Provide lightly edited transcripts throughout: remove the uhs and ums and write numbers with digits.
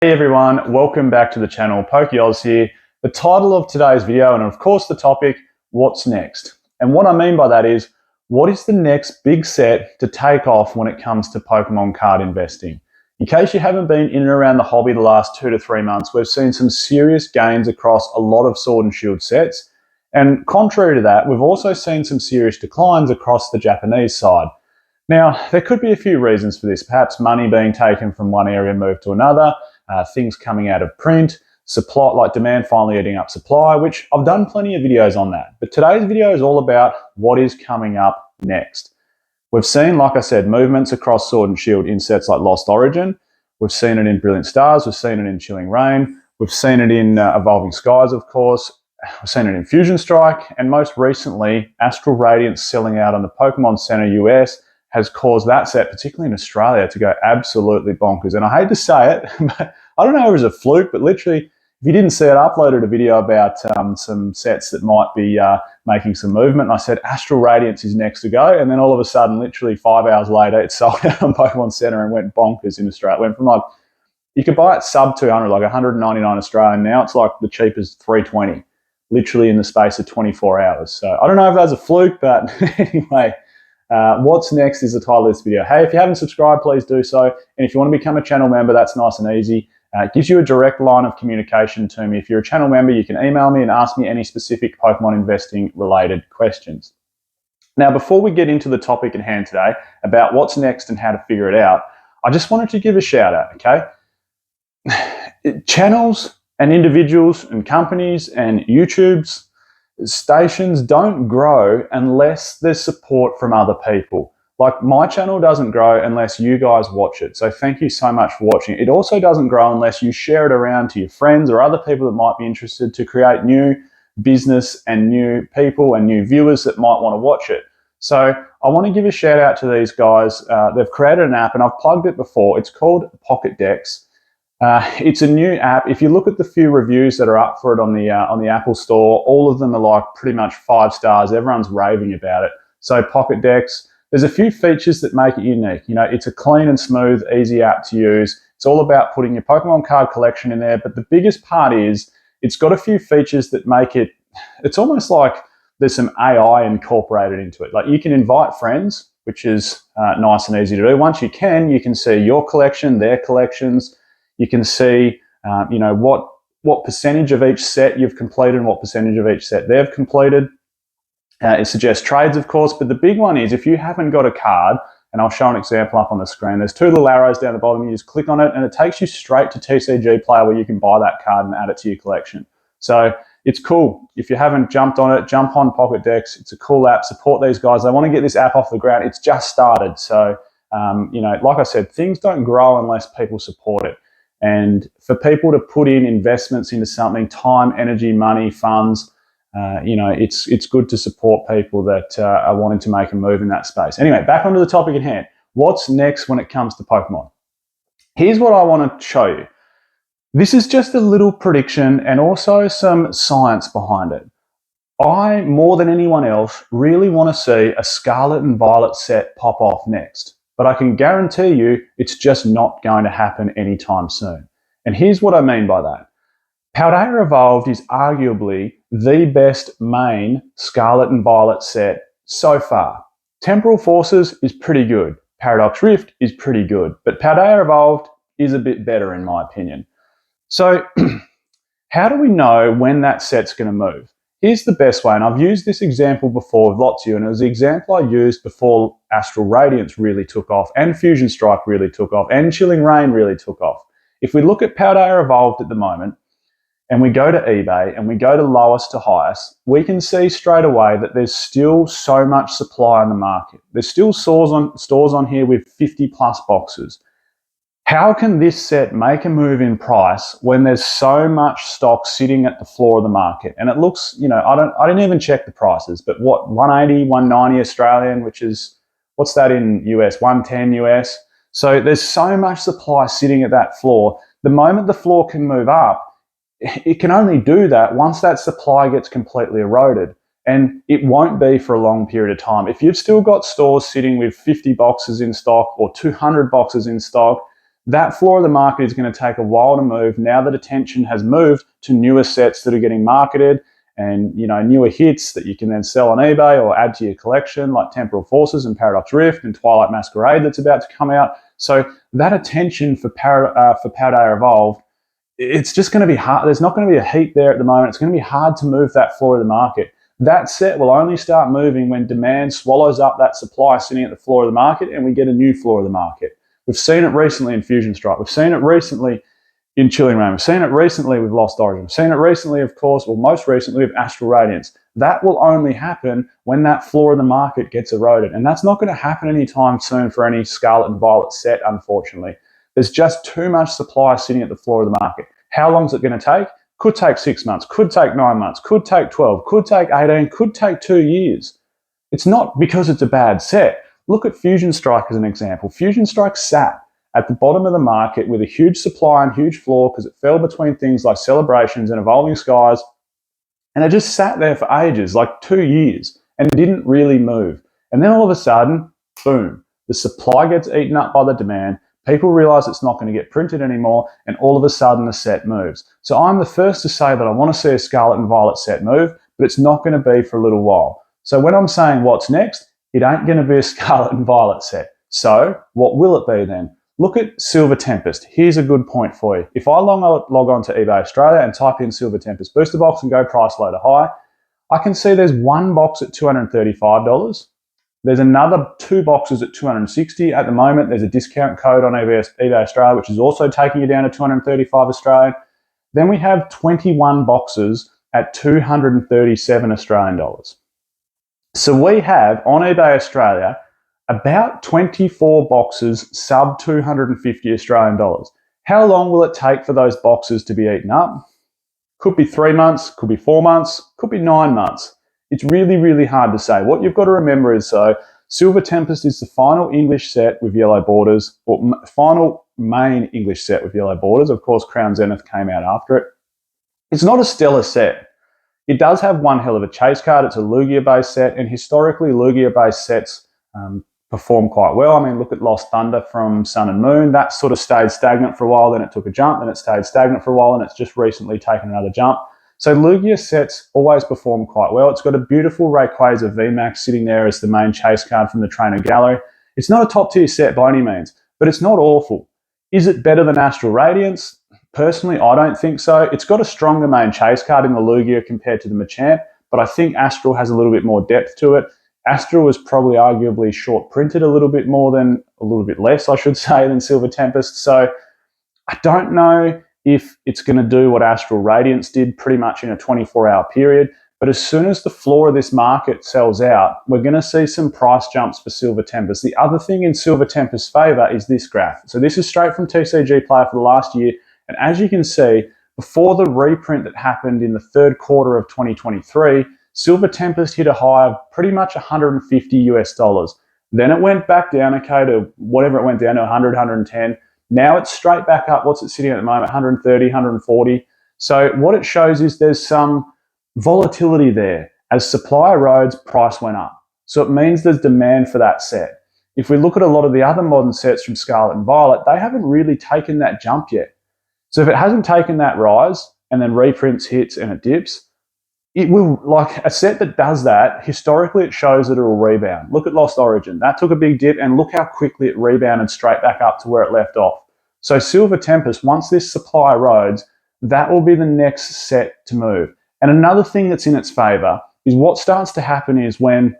Hey everyone, welcome back to the channel. PokeOz here. The title of today's video, and of course the topic, what's next? And what I mean by that is, what is the next big set to take off when it comes to Pokemon card investing? In case you haven't been in and around the hobby the last 2 to 3 months, we've seen some serious gains across a lot of Sword and Shield sets. And contrary to that, we've also seen some serious declines across the Japanese side. Now, there could be a few reasons for this, perhaps money being taken from one area and moved to another, things coming out of print, supply, like demand finally eating up supply, which I've done plenty of videos on that. But today's video is all about what is coming up next. We've seen, like I said, movements across Sword and Shield in sets like Lost Origin. We've seen it in Brilliant Stars. We've seen it in Chilling Reign. We've seen it in Evolving Skies, of course. We've seen it in Fusion Strike. And most recently, Astral Radiance selling out on the Pokemon Center US has caused that set, particularly in Australia, to go absolutely bonkers. And I hate to say it, but I don't know if it was a fluke, but literally, if you didn't see it, I uploaded a video about some sets that might be making some movement. And I said Astral Radiance is next to go. And then all of a sudden, literally 5 hours later, it sold out on Pokemon Center and went bonkers in Australia. It went from like, you could buy it sub 200, like 199 Australian. Now it's like the cheapest 320, literally in the space of 24 hours. So I don't know if that's a fluke, but anyway. What's next is the title of this video. Hey, if you haven't subscribed, please do so. And if you want to become a channel member, that's nice and easy. It gives you a direct line of communication to me. If you're a channel member, you can email me and ask me any specific Pokemon investing related questions. Now, before we get into the topic at hand today about what's next and how to figure it out, I just wanted to give a shout out, okay? Channels and individuals and companies and YouTubes, stations don't grow unless there's support from other people. Like, my channel doesn't grow unless you guys watch it. So thank you so much for watching. It also doesn't grow unless you share it around to your friends or other people that might be interested to create new business and new people and new viewers that might want to watch it. So I want to give a shout out to these guys. They've created an app and I've plugged it before. It's called pocketdex. It's a new app. If you look at the few reviews that are up for it on the Apple Store, all of them are like pretty much 5 stars. Everyone's raving about it. So pocketdex, there's a few features that make it unique. You know, it's a clean and smooth, easy app to use. It's all about putting your Pokemon card collection in there. But the biggest part is it's got a few features that make it, it's almost like there's some AI incorporated into it. Like, you can invite friends, which is nice and easy to do. Once you can see your collection, their collections. You can see, what percentage of each set you've completed and what percentage of each set they've completed. It suggests trades, of course, but the big one is if you haven't got a card, and I'll show an example up on the screen, there's 2 little arrows down the bottom. You just click on it and it takes you straight to TCG Player where you can buy that card and add it to your collection. So it's cool. If you haven't jumped on it, jump on pocketdex. It's a cool app. Support these guys. They want to get this app off the ground. It's just started. So, like I said, things don't grow unless people support it. And for people to put in investments into something, time, energy, money, funds, it's good to support people that are wanting to make a move in that space. Anyway, back onto the topic at hand. What's next when it comes to Pokemon? Here's what I want to show you. This is just a little prediction and also some science behind it. I, more than anyone else, really want to see a Scarlet and Violet set pop off next. But I can guarantee you it's just not going to happen anytime soon. And here's what I mean by that. Paldea Evolved is arguably the best main Scarlet and Violet set so far. Temporal Forces is pretty good. Paradox Rift is pretty good. But Paldea Evolved is a bit better in my opinion. So how do we know when that set's going to move? Here's the best way, and I've used this example before with lots of you, and it was the example I used before Astral Radiance really took off, and Fusion Strike really took off, and Chilling Reign really took off. If we look at Paldea Evolved at the moment, and we go to eBay, and we go to lowest to highest, we can see straight away that there's still so much supply in the market. There's still stores on here with 50 plus boxes. How can this set make a move in price when there's so much stock sitting at the floor of the market? And it looks, I didn't even check the prices, but what, 180, 190 Australian, which is, what's that in US, 110 US? So there's so much supply sitting at that floor. The moment the floor can move up, it can only do that once that supply gets completely eroded. And it won't be for a long period of time. If you've still got stores sitting with 50 boxes in stock or 200 boxes in stock, That floor of the market is going to take a while to move now that attention has moved to newer sets that are getting marketed and newer hits that you can then sell on eBay or add to your collection, like Temporal Forces and Paradox Rift and Twilight Masquerade that's about to come out. So that attention for Paldea Evolved, it's just going to be hard. There's not going to be a heat there at the moment. It's going to be hard to move that floor of the market. That set will only start moving when demand swallows up that supply sitting at the floor of the market and we get a new floor of the market. We've seen it recently in Fusion Strike. We've seen it recently in Chilling Reign. We've seen it recently with Lost Origin. We've seen it recently, of course, or most recently with Astral Radiance. That will only happen when that floor of the market gets eroded. And that's not going to happen anytime soon for any Scarlet and Violet set, unfortunately. There's just too much supply sitting at the floor of the market. How long is it going to take? Could take 6 months, could take 9 months, could take 12, could take 18, could take 2 years. It's not because it's a bad set. Look at Fusion Strike as an example. Fusion Strike sat at the bottom of the market with a huge supply and huge floor because it fell between things like Celebrations and Evolving Skies, and it just sat there for ages, like 2 years, and didn't really move. And then all of a sudden, boom, the supply gets eaten up by the demand. People realize it's not going to get printed anymore, and all of a sudden the set moves. So I'm the first to say that I want to see a Scarlet and Violet set move, but it's not going to be for a little while. So when I'm saying what's next, it ain't going to be a Scarlet and Violet set. So what will it be then? Look at Silver Tempest. Here's a good point for you. If I log on to eBay Australia and type in Silver Tempest booster box and go price loader high, I can see there's one box at $235. There's another 2 boxes at $260 at the moment. There's a discount code on eBay Australia, which is also taking you down to $235 Australian. Then we have 21 boxes at $237 Australian dollars. So we have on eBay Australia about 24 boxes sub 250 Australian dollars. How long will it take for those boxes to be eaten up? Could be 3 months, could be 4 months, could be 9 months. It's really, really hard to say. What you've got to remember is, Silver Tempest is the final English set with yellow borders, or final main English set with yellow borders. Of course, Crown Zenith came out after it. It's not a stellar set. It does have one hell of a chase card. It's a Lugia-based set, and historically, Lugia-based sets perform quite well. I mean, look at Lost Thunder from Sun and Moon. That sort of stayed stagnant for a while, then it took a jump, then it stayed stagnant for a while, and it's just recently taken another jump. So Lugia sets always perform quite well. It's got a beautiful Rayquaza VMAX sitting there as the main chase card from the Trainer Gallery. It's not a top tier set by any means, but it's not awful. Is it better than Astral Radiance? Personally, I don't think so. It's got a stronger main chase card in the Lugia compared to the Machamp, but I think Astral has a little bit more depth to it. Astral was probably arguably short printed a little bit less, I should say, than Silver Tempest. So I don't know if it's going to do what Astral Radiance did pretty much in a 24-hour period. But as soon as the floor of this market sells out, we're going to see some price jumps for Silver Tempest. The other thing in Silver Tempest's favour is this graph. So this is straight from TCG Player for the last year. And as you can see, before the reprint that happened in the third quarter of 2023, Silver Tempest hit a high of pretty much $150 US. Then it went back down, okay, to whatever it went down to, 100, 110. Now it's straight back up. What's it sitting at the moment? 130, 140. So what it shows is there's some volatility there. As supply erodes, price went up. So it means there's demand for that set. If we look at a lot of the other modern sets from Scarlet and Violet, they haven't really taken that jump yet. So if it hasn't taken that rise and then reprints hits and it dips, it will, like a set that does that, historically it shows that it will rebound. Look at Lost Origin. That took a big dip and look how quickly it rebounded straight back up to where it left off. So Silver Tempest, once this supply erodes, that will be the next set to move. And another thing that's in its favour is what starts to happen is when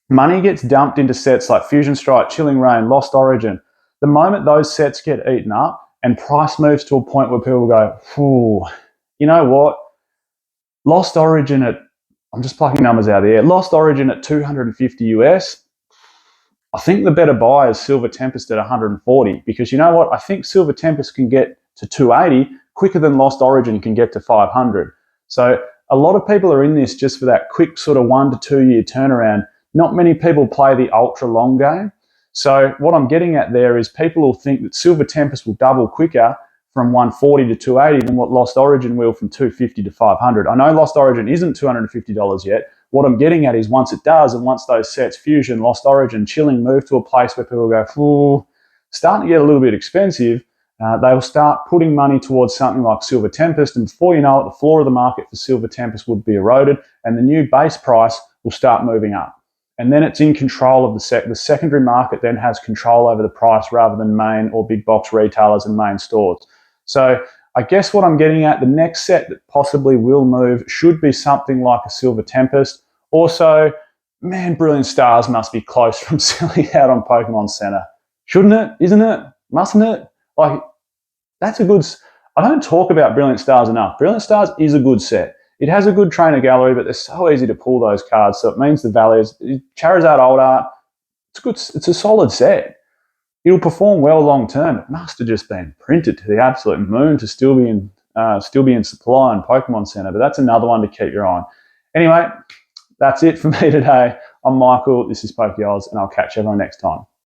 money gets dumped into sets like Fusion Strike, Chilling Reign, Lost Origin, the moment those sets get eaten up and price moves to a point where people go, "Ooh, you know what? Lost Origin at," I'm just plucking numbers out of the air, Lost Origin at 250 US. I think the better buy is Silver Tempest at 140 because you know what? I think Silver Tempest can get to 280 quicker than Lost Origin can get to 500. So a lot of people are in this just for that quick sort of 1 to 2 year turnaround. Not many people play the ultra long game. So what I'm getting at there is people will think that Silver Tempest will double quicker from 140 to 280 than what Lost Origin will from 250 to 500. I know Lost Origin isn't $250 yet. What I'm getting at is once it does, and once those sets, Fusion, Lost Origin, Chilling, move to a place where people go, "Ooh, starting to get a little bit expensive," They will start putting money towards something like Silver Tempest, and before you know it, the floor of the market for Silver Tempest would be eroded, and the new base price will start moving up. And then it's in control of the secondary market then has control over the price rather than main or big box retailers and main stores. So I guess what I'm getting at, the next set that possibly will move should be something like a Silver Tempest. Also, man, Brilliant Stars must be close from selling out on Pokemon Center. Shouldn't it? Isn't it? Mustn't it? Like, that's a good... I don't talk about Brilliant Stars enough. Brilliant Stars is a good set. It has a good trainer gallery, but they're so easy to pull those cards, so it means the value is... Charizard Old Art, it's good. It's a solid set. It'll perform well long term. It must have just been printed to the absolute moon to still be in supply in Pokemon Center, but that's another one to keep your eye on. Anyway, that's it for me today. I'm Michael, this is Pokeoz, and I'll catch everyone next time.